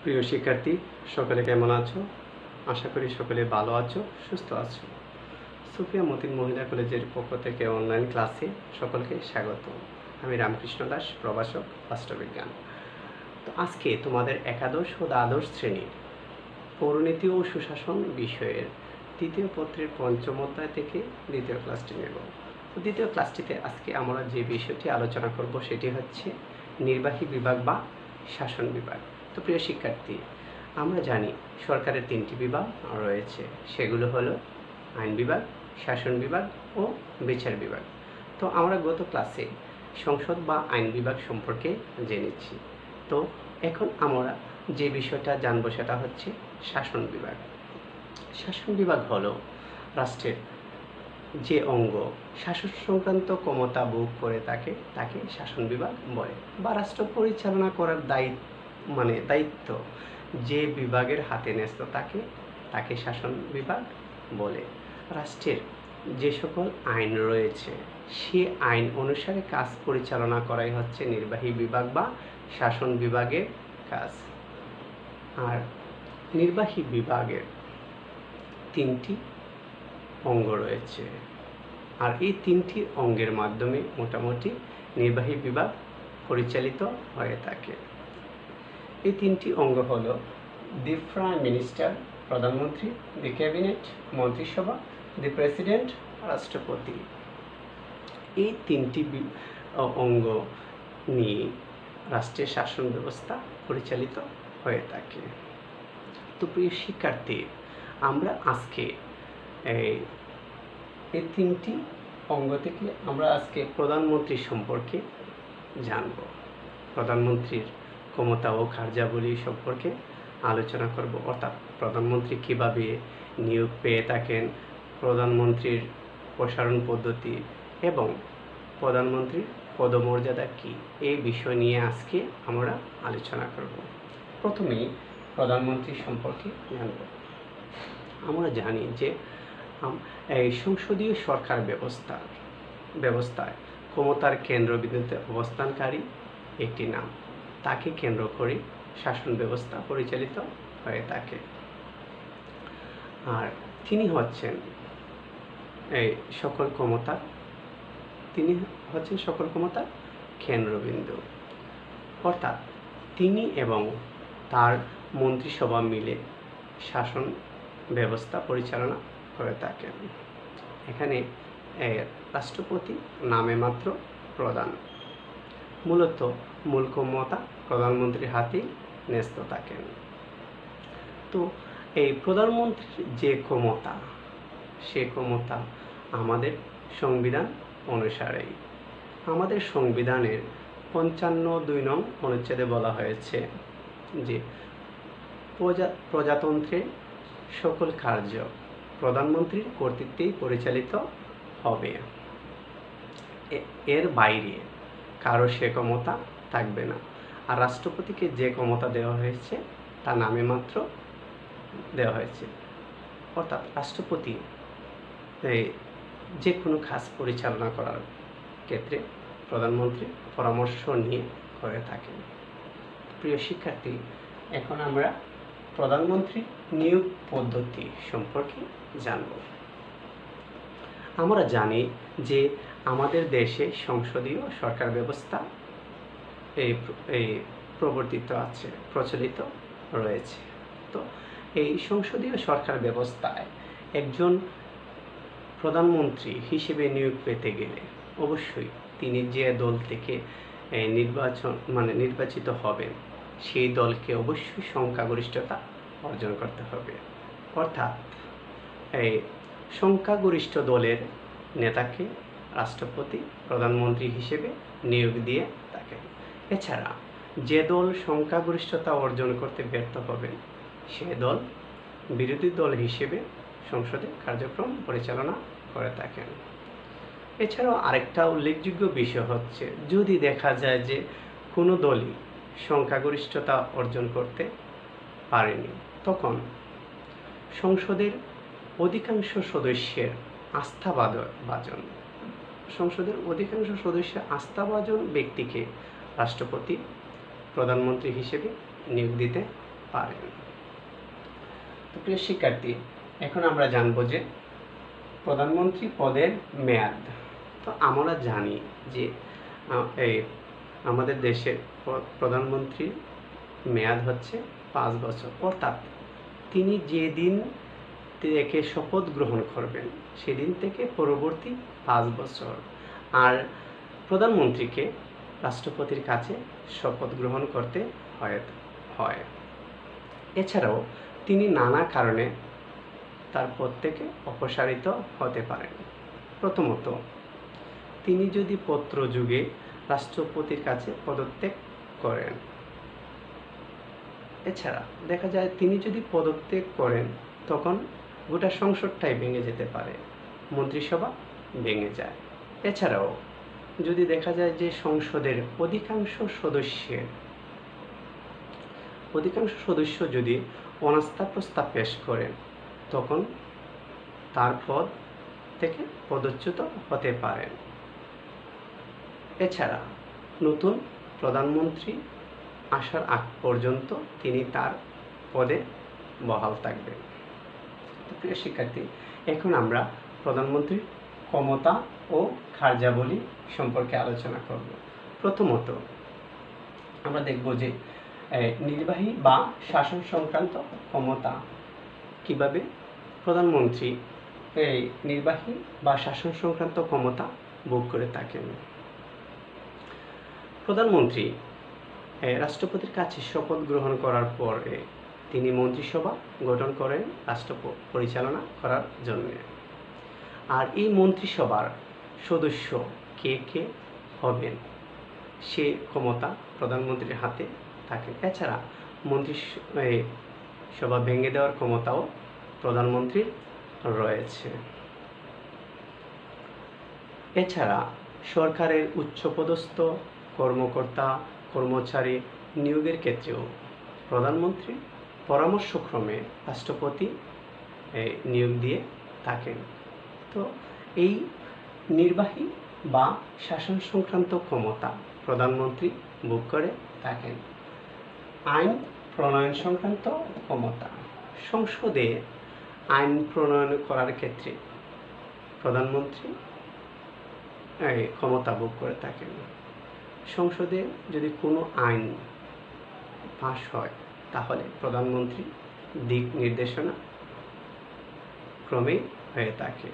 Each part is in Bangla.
প্রিয় শিক্ষার্থী, সকলে কেমন আছো? আশা করি সকলে ভালো আছো, সুস্থ আছো। সুফিয়া মতিন মহিলা কলেজের পক্ষ থেকে অনলাইন ক্লাসে সকলকে স্বাগত। আমি রামকৃষ্ণ দাস, প্রভাষক, রাষ্ট্রবিজ্ঞান। তো আজকে তোমাদের একাদশ ও দ্বাদশ শ্রেণীর পৌরনীতি ও সুশাসন বিষয়ের তৃতীয় পত্রের পঞ্চম অধ্যায় থেকে দ্বিতীয় ক্লাসটি নেব। তো দ্বিতীয় ক্লাসটিতে আজকে আমরা যে বিষয়টি আলোচনা করব সেটি হচ্ছে নির্বাহী বিভাগ বা শাসন বিভাগ। তো প্রিয় শিক্ষার্থী, আমরা জানি সরকারের তিনটি বিভাগ রয়েছে, সেগুলো হলো আইন বিভাগ, শাসন বিভাগ ও বিচার বিভাগ। তো আমরা গত ক্লাসে সংসদ বা আইন বিভাগ সম্পর্কে জেনেছি। তো এখন আমরা যে বিষয়টা জানবো সেটা হচ্ছে শাসন বিভাগ। শাসন বিভাগ হলো রাষ্ট্রের যে অঙ্গ শাসন সংক্রান্ত ক্ষমতা ভোগ করে তাকে শাসন বিভাগ বলে, বা রাষ্ট্র পরিচালনা করার দায়িত্ব যে বিভাগের হাতে ন্যস্ত তাকে শাসন বিভাগ বলে। রাষ্ট্রের যে সকল আইন রয়েছে সে আইন অনুসারে কাজ পরিচালনা করাই হচ্ছে নির্বাহী বিভাগ বা শাসন বিভাগের কাজ। আর নির্বাহী বিভাগের তিনটি অঙ্গ রয়েছে, আর এই তিনটি অঙ্গের মাধ্যমে মোটামুটি নির্বাহী বিভাগ পরিচালিত হয়ে থাকে। এই তিনটি অঙ্গ হলো দি প্রাইম মিনিস্টার, প্রধানমন্ত্রী, দি ক্যাবিনেট, মন্ত্রিসভা, দি প্রেসিডেন্ট, রাষ্ট্রপতি। এই তিনটি অঙ্গ নিয়ে রাষ্ট্রের শাসন ব্যবস্থা পরিচালিত হয়ে থাকে। তো প্রিয় শিক্ষার্থী, আমরা আজকে এই তিনটি অঙ্গ থেকে আমরা আজকে প্রধানমন্ত্রী সম্পর্কে জানব। প্রধানমন্ত্রীর ক্ষমতা ও কার্যাবলী সম্পর্কে আলোচনা করব, অর্থাৎ প্রধানমন্ত্রী কিভাবে নিয়োগ পেয়ে থাকেন, প্রধানমন্ত্রীর প্রসারণ পদ্ধতি এবং প্রধানমন্ত্রীর পদমর্যাদা কী, এই বিষয় নিয়ে আজকে আমরা আলোচনা করব। প্রথমেই প্রধানমন্ত্রী সম্পর্কে জানব। আমরা জানি যে এই সংসদীয় সরকার ব্যবস্থায় ক্ষমতার কেন্দ্রবিন্দুতে অবস্থানকারী একটি নাম, তাকে কেন্দ্র করে শাসন ব্যবস্থা পরিচালিত হয়ে থাকে। আর তিনি হচ্ছেন সকল ক্ষমতার কেন্দ্রবিন্দু, অর্থাৎ তিনি এবং তার মন্ত্রিসভা মিলে শাসন ব্যবস্থা পরিচালনা করে থাকেন। এখানে রাষ্ট্রপতি নামে মাত্র প্রধান, মূলত মূল ক্ষমতা প্রধানমন্ত্রীর হাতেই ন্যস্ত থাকেন। তো এই প্রধানমন্ত্রীর যে ক্ষমতা, সে ক্ষমতা আমাদের সংবিধান অনুসারেই, আমাদের সংবিধানের 55(2) নং অনুচ্ছেদে বলা হয়েছে যে প্রজাতন্ত্রের সকল কার্য প্রধানমন্ত্রীর কর্তৃত্বেই পরিচালিত হবে, এর বাইরে কারো সে ক্ষমতা থাকবে না। আর রাষ্ট্রপতিকে যে ক্ষমতা দেওয়া হয়েছে তা নামে মাত্র দেওয়া হয়েছে, অর্থাৎ রাষ্ট্রপতি যে কোনো কাজ পরিচালনা করার ক্ষেত্রে প্রধানমন্ত্রীর পরামর্শ নিয়ে করে থাকেন। প্রিয় শিক্ষার্থী, এখন আমরা প্রধানমন্ত্রী নিয়োগ পদ্ধতি সম্পর্কে জানব। আমরা জানি যে আমাদের দেশে সংসদীয় সরকার ব্যবস্থা প্রচলিত রয়েছে। তো এই সংসদীয় সরকার ব্যবস্থায় একজন প্রধানমন্ত্রী হিসেবে নিয়োগ পেতে গেলে অবশ্যই তিনি যে দল থেকে নির্বাচিত হবেন সেই দলকে অবশ্যই সংখ্যাগরিষ্ঠতা অর্জন করতে হবে, অর্থাৎ এই সংখ্যাগরিষ্ঠ দলের নেতাকে রাষ্ট্রপতি প্রধানমন্ত্রী হিসেবে নিয়োগ দিয়ে থাকেন। এছাড়া যে দল সংখ্যাগরিষ্ঠতা অর্জন করতে ব্যর্থ হবে সে দল বিরোধী দল হিসেবে সংসদে কার্যক্রম পরিচালনা করে থাকেন। এছাড়াও আরেকটা উল্লেখযোগ্য বিষয় হচ্ছে, যদি দেখা যায় যে কোনো দলই সংখ্যাগরিষ্ঠতা অর্জন করতে পারেনি, তখন সংসদের অধিকাংশ সদস্যের আস্থাভাজন ব্যক্তিকে রাষ্ট্রপতি প্রধানমন্ত্রী হিসেবে নিয়োগ দিতে পারেন। তো প্রিয় শিক্ষার্থী, এখন আমরা জানবো যে প্রধানমন্ত্রী পদের মেয়াদ। তো আমরা জানি যে এই আমাদের দেশের প্রধানমন্ত্রীর মেয়াদ হচ্ছে 5 বছর, অর্থাৎ তিনি যেদিন থেকে শপথ গ্রহণ করবেন সেদিন থেকে পরবর্তী 5 বছর। আর প্রধানমন্ত্রীকে রাষ্ট্রপতির কাছে শপথ গ্রহণ করতে হয়। এছাড়াও তিনি নানা কারণে তার পদ থেকে অপসারিত হতে পারেন। প্রথমত, তিনি যদি পত্রযুগে রাষ্ট্রপতির কাছে পদত্যাগ করেন। এছাড়া দেখা যায় তিনি যদি পদত্যাগ করেন তখন গোটা সংসদটাই ভেঙে যেতে পারে, মন্ত্রিসভা ভেঙে যায়। এছাড়াও যদি দেখা যায় যে সংসদের অধিকাংশ সদস্য যদি অনাস্থা প্রস্তাব পেশ করেন তখন তার পদ থেকে পদচ্যুত হতে পারেন। এছাড়া নতুন প্রধানমন্ত্রী আসার আগ পর্যন্ত তিনি তার পদে বহাল থাকবেন। প্রিয় শিক্ষার্থী, এখন আমরা প্রধানমন্ত্রীর ক্ষমতা ও কার্যাবলী সম্পর্কে আলোচনা করব। প্রথমত আমরা দেখব যে নির্বাহী বা শাসন সংক্রান্ত ক্ষমতা কিভাবে প্রধানমন্ত্রী এই নির্বাহী বা শাসন সংক্রান্ত ক্ষমতা ভোগ করে থাকেন। প্রধানমন্ত্রী রাষ্ট্রপতির কাছে শপথ গ্রহণ করার পরে তিনি মন্ত্রিসভা গঠন করেন রাষ্ট্র পরিচালনা করার জন্য। আর এই মন্ত্রিসভার সদস্য কে কে হবেন সে ক্ষমতা প্রধানমন্ত্রীর হাতে থাকে। এছাড়া মন্ত্রিসভা ভেঙে দেওয়ার ক্ষমতাও প্রধানমন্ত্রীর রয়েছে। এছাড়া সরকারের উচ্চপদস্থ কর্মকর্তা কর্মচারী নিয়োগের ক্ষেত্রেও প্রধানমন্ত্রী পরামর্শক্রমে রাষ্ট্রপতি নিয়োগ দিয়ে থাকেন। তো এই নির্বাহী বা শাসন সংক্রান্ত ক্ষমতা প্রধানমন্ত্রী ভোগ করে থাকেন। আইন প্রণয়ন সংক্রান্ত ক্ষমতা, সংসদে আইন প্রণয়ন করার ক্ষেত্রে প্রধানমন্ত্রী ক্ষমতা ভোগ করে থাকেন। সংসদে যদি কোনো আইন পাস হয় তাহলে প্রধানমন্ত্রী দিক নির্দেশনা ক্রমেই হয়ে থাকে,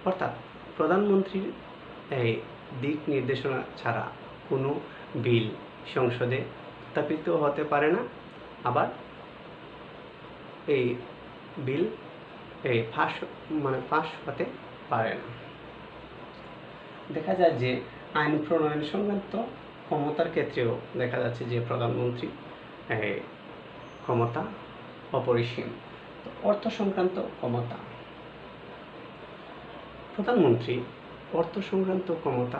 অর্থাৎ প্রধানমন্ত্রীর এই দিক নির্দেশনা ছাড়া কোনো বিল সংসদে উত্থাপিত হতে পারে না, আবার এই বিল পাস হতে পারে না। দেখা যায় যে আইন প্রণয়ন সংক্রান্ত ক্ষমতার ক্ষেত্রেও দেখা যাচ্ছে যে প্রধানমন্ত্রী ক্ষমতা অপরিসীম। অর্থ সংক্রান্ত ক্ষমতা, প্রধানমন্ত্রী অর্থ সংক্রান্ত ক্ষমতা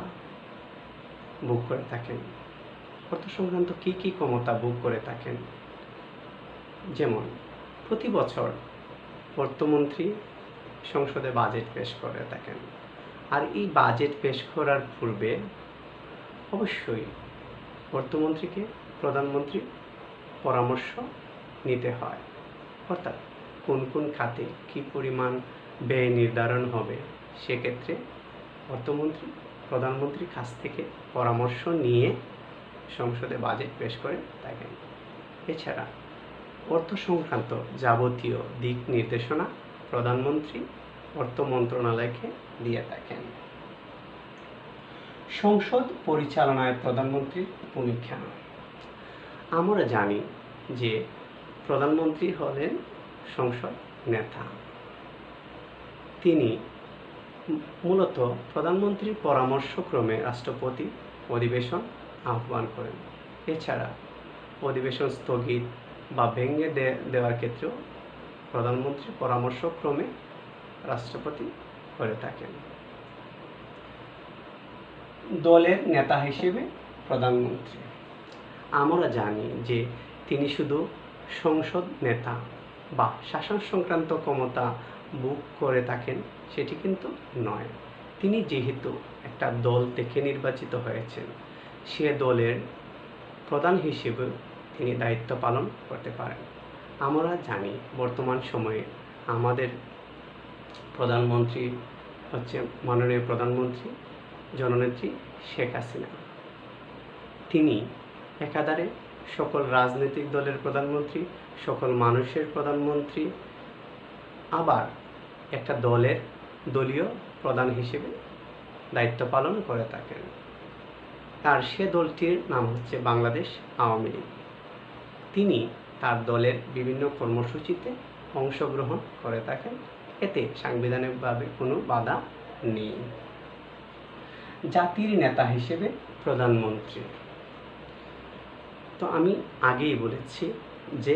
ভোগ করে থাকেন। অর্থ সংক্রান্ত কি কি ক্ষমতা ভোগ করে থাকেন? যেমন প্রতি বছর অর্থমন্ত্রী সংসদে বাজেট পেশ করে থাকেন। আর এই বাজেট পেশ করার পূর্বে অবশ্যই অর্থমন্ত্রীকে প্রধানমন্ত্রীর পরামর্শ নিতে হয়, অর্থাৎ কোন কোন খাতে কী পরিমাণ ব্যয় নির্ধারণ হবে সেক্ষেত্রে অর্থমন্ত্রী প্রধানমন্ত্রীর কাছ থেকে পরামর্শ নিয়ে সংসদে বাজেট পেশ করে থাকেন। এছাড়া অর্থ সংক্রান্ত যাবতীয় দিক নির্দেশনা প্রধানমন্ত্রী অর্থ মন্ত্রণালয়কে দিয়ে থাকেন। সংসদ পরিচালনায় প্রধানমন্ত্রীর ভূমিকা। আমরা জানি যে প্রধানমন্ত্রী হলেন সংসদ নেতা। তিনি মূলত প্রধানমন্ত্রীর পরামর্শক্রমে রাষ্ট্রপতি অধিবেশন আহ্বান করেন। এছাড়া অধিবেশন স্থগিত বা ভেঙে দেওয়ার ক্ষেত্রেও প্রধানমন্ত্রীর পরামর্শক্রমে রাষ্ট্রপতি করে থাকেন। দলের নেতা হিসেবে প্রধানমন্ত্রী, আমরা জানি যে তিনি শুধু সংসদ নেতা বা শাসন সংক্রান্ত ক্ষমতা ভোগ করে থাকেন সেটি কিন্তু নয়। তিনি যেহেতু একটা দল থেকে নির্বাচিত হয়েছেন, সে দলের প্রধান হিসেবে তিনি দায়িত্ব পালন করতে পারেন। আমরা জানি বর্তমান সময়ে আমাদের প্রধানমন্ত্রী হচ্ছে মাননীয় প্রধানমন্ত্রী জননেত্রী শেখ হাসিনা। তিনি একাধারে সকল রাজনৈতিক দলের প্রধানমন্ত্রী, সকল মানুষের প্রধানমন্ত্রী, আবার একটা দলীয় প্রধান হিসেবে দায়িত্ব পালন করে থাকেন। আর সে দলটির নাম হচ্ছে বাংলাদেশ আওয়ামী লীগ। তিনি তার দলের বিভিন্ন কর্মসূচিতে অংশগ্রহণ করে থাকেন, এতে সাংবিধানিকভাবে কোনো বাধা নেই। জাতির নেতা হিসেবে প্রধানমন্ত্রী, তো আমি আগেই বলেছি যে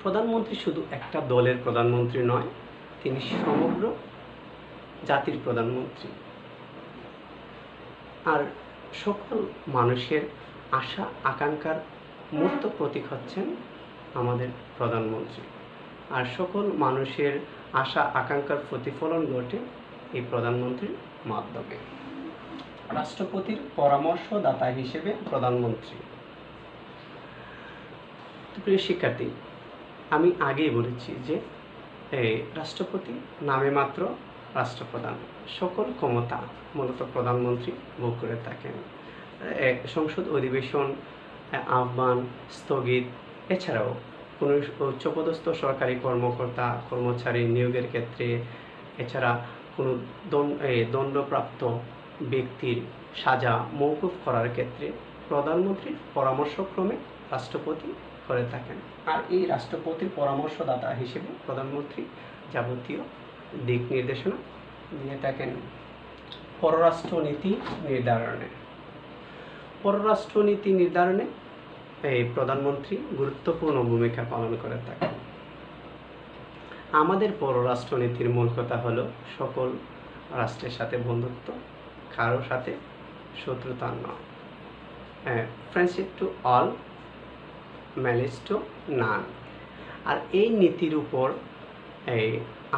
প্রধানমন্ত্রী শুধু একটা দলের প্রধানমন্ত্রী নয়, তিনি সমগ্র জাতির প্রধানমন্ত্রী। আর সকল মানুষের আশা আকাঙ্ক্ষার মূর্ত প্রতীক হচ্ছেন আমাদের প্রধানমন্ত্রী। আর সকল মানুষের আশা আকাঙ্ক্ষার প্রতিফলন ঘটে এই প্রধানমন্ত্রীর মাধ্যমে। রাষ্ট্রপতির পরামর্শদাতা হিসেবে প্রধানমন্ত্রী। প্রিয় শিক্ষার্থী, আমি আগেই বলেছি যে রাষ্ট্রপতি নামে মাত্র রাষ্ট্রপ্রধান, সকল ক্ষমতা মূলত প্রধানমন্ত্রী ভোগ করে থাকেন। সংসদ অধিবেশন আহ্বান, স্থগিত, এছাড়াও কোনো উচ্চপদস্থ সরকারি কর্মকর্তা কর্মচারী নিয়োগের ক্ষেত্রে, এছাড়া কোনো দণ্ডপ্রাপ্ত ব্যক্তির সাজা মওকুফ করার ক্ষেত্রে প্রধানমন্ত্রীর পরামর্শক্রমে রাষ্ট্রপতি করে থাকেন। আর এই রাষ্ট্রপতির পরামর্শদাতা হিসেবে প্রধানমন্ত্রী যাবতীয় দিক নির্দেশনা দিয়ে থাকেন। পররাষ্ট্রনীতি নির্ধারণে এই প্রধানমন্ত্রী গুরুত্বপূর্ণ ভূমিকা পালন করে থাকেন। আমাদের পররাষ্ট্রনীতির মূল কথা হলো সকল রাষ্ট্রের সাথে বন্ধুত্ব, কারোর সাথে শত্রুতা নয়। Friendship to all, malice to none. আর এই নীতির উপর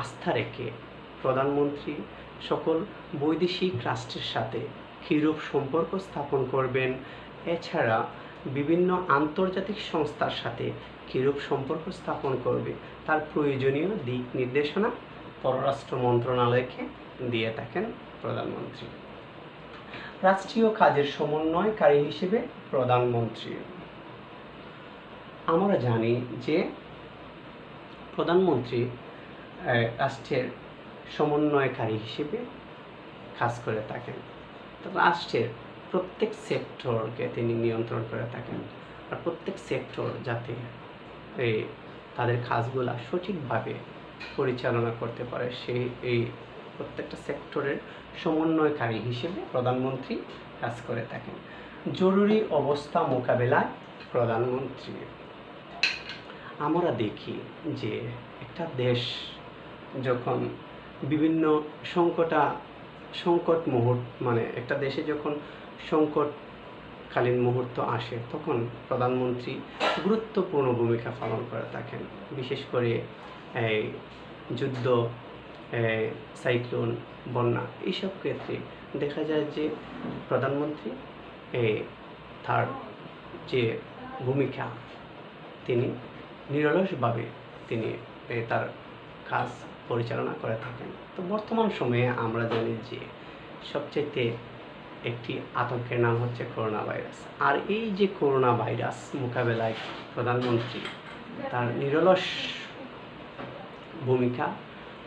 আস্থা রেখে প্রধানমন্ত্রী সকল বৈদেশিক রাষ্ট্রের সাথে কিরূপ সম্পর্ক স্থাপন করবেন, এছাড়া বিভিন্ন আন্তর্জাতিক সংস্থার সাথে কিরূপ সম্পর্ক স্থাপন করবে তার প্রয়োজনীয় দিক নির্দেশনা পররাষ্ট্র মন্ত্রণালয়কে দিয়ে থাকেন প্রধানমন্ত্রী। রাষ্ট্রীয় কাজের সমন্বয়কারী হিসেবে প্রধানমন্ত্রী। আমরা জানি যে প্রধানমন্ত্রী রাষ্ট্রের সমন্বয়কারী হিসেবে কাজ করে থাকেন। রাষ্ট্রের প্রত্যেক সেক্টরকে তিনি নিয়ন্ত্রণ করে থাকেন। আর প্রত্যেক সেক্টর যাতে তাদের কাজগুলা সঠিকভাবে পরিচালনা করতে পারে, এই প্রত্যেকটা সেক্টরের সমন্বয়কারী হিসেবে প্রধানমন্ত্রী কাজ করে থাকেন। জরুরি অবস্থা মোকাবেলায় প্রধানমন্ত্রী। আমরা দেখি যে একটা দেশ যখন বিভিন্ন সংকট মুহূর্ত, মানে একটা দেশে যখন সংকটকালীন মুহূর্ত আসে, তখন প্রধানমন্ত্রী গুরুত্বপূর্ণ ভূমিকা পালন করে থাকেন। বিশেষ করে যুদ্ধ, সাইক্লোন, বন্যা, এইসব ক্ষেত্রে দেখা যায় যে প্রধানমন্ত্রী তার যে ভূমিকা, তিনি নিরলসভাবে তার কাজ পরিচালনা করে থাকেন। তো বর্তমান সময়ে আমরা জানি যে সবচেয়ে একটি আতঙ্কের নাম হচ্ছে করোনা ভাইরাস। আর এই যে করোনা ভাইরাস মোকাবেলায় প্রধানমন্ত্রী তার নিরলস ভূমিকা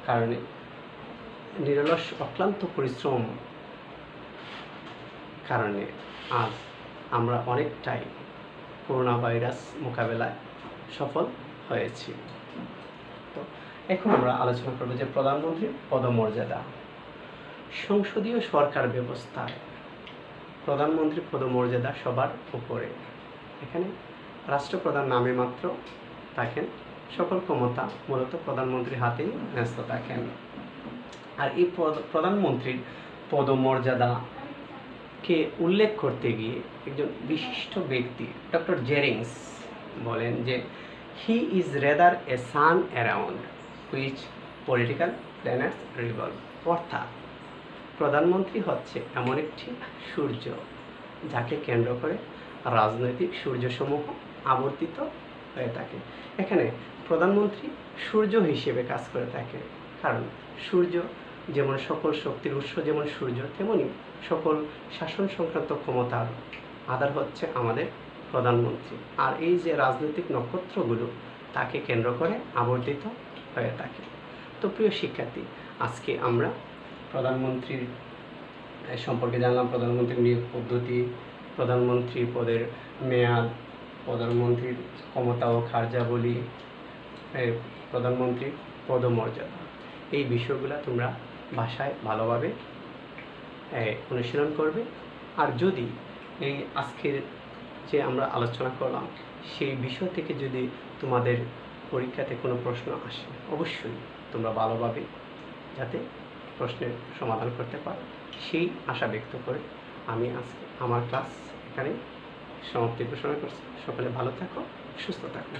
কারণে, নিরলস অক্লান্ত পরিশ্রম কারণে আজ আমরা অনেকটাই করোনা ভাইরাস মোকাবেলায় সফল হয়েছি। তো এখন আমরা আলোচনা করব যে প্রধানমন্ত্রীর পদমর্যাদা। সংসদীয় সরকার ব্যবস্থায় প্রধানমন্ত্রীর পদমর্যাদা সবার উপরে। এখানে রাষ্ট্রপ্রধান নামে মাত্র থাকেন, সকল ক্ষমতা মূলত প্রধানমন্ত্রীর হাতেই ন্যস্ত থাকেন। আর এই প্রধানমন্ত্রীর পদমর্যাদাকে উল্লেখ করতে গিয়ে একজন বিশিষ্ট ব্যক্তি ডক্টর জেরিংস বলেন যে he is rather a sun around which political planets revolve. অর্থাৎ প্রধানমন্ত্রী হচ্ছে এমন একটি সূর্য যাকে কেন্দ্র করে রাজনৈতিক সূর্যসমূহ আবর্তিত হয়ে থাকে। এখানে প্রধানমন্ত্রী সূর্য হিসেবে কাজ করে থাকে, কারণ সূর্য যেমন সকল শক্তির উৎস, যেমন সূর্য, তেমনি সকল শাসন সংক্রান্ত ক্ষমতার আধার হচ্ছে আমাদের প্রধানমন্ত্রী। আর এই যে রাজনৈতিক নক্ষত্রগুলো তাকে কেন্দ্র করে আবর্তিত হয়ে থাকে। তো প্রিয় শিক্ষার্থী, আজকে আমরা প্রধানমন্ত্রীর সম্পর্কে জানলাম, প্রধানমন্ত্রীর নিয়োগ পদ্ধতি, প্রধানমন্ত্রী পদের মেয়াদ, প্রধানমন্ত্রীর ক্ষমতা ও কার্যাবলী, প্রধানমন্ত্রীর পদমর্যাদা। এই বিষয়গুলো তোমরা ভাষায় ভালোভাবে অনুশীলন করবে। আর যদি এই আজকের যে আমরা আলোচনা করলাম সেই বিষয় থেকে যদি তোমাদের পরীক্ষাতে কোনো প্রশ্ন আসে, অবশ্যই তোমরা ভালোভাবে যাতে প্রশ্নের সমাধান করতে পারো, সেই আশা ব্যক্ত করে আমি আজকে আমার ক্লাস এখানে সমাপ্তি ঘোষণা করছি। সকলে ভালো থাকো, সুস্থ থাকো।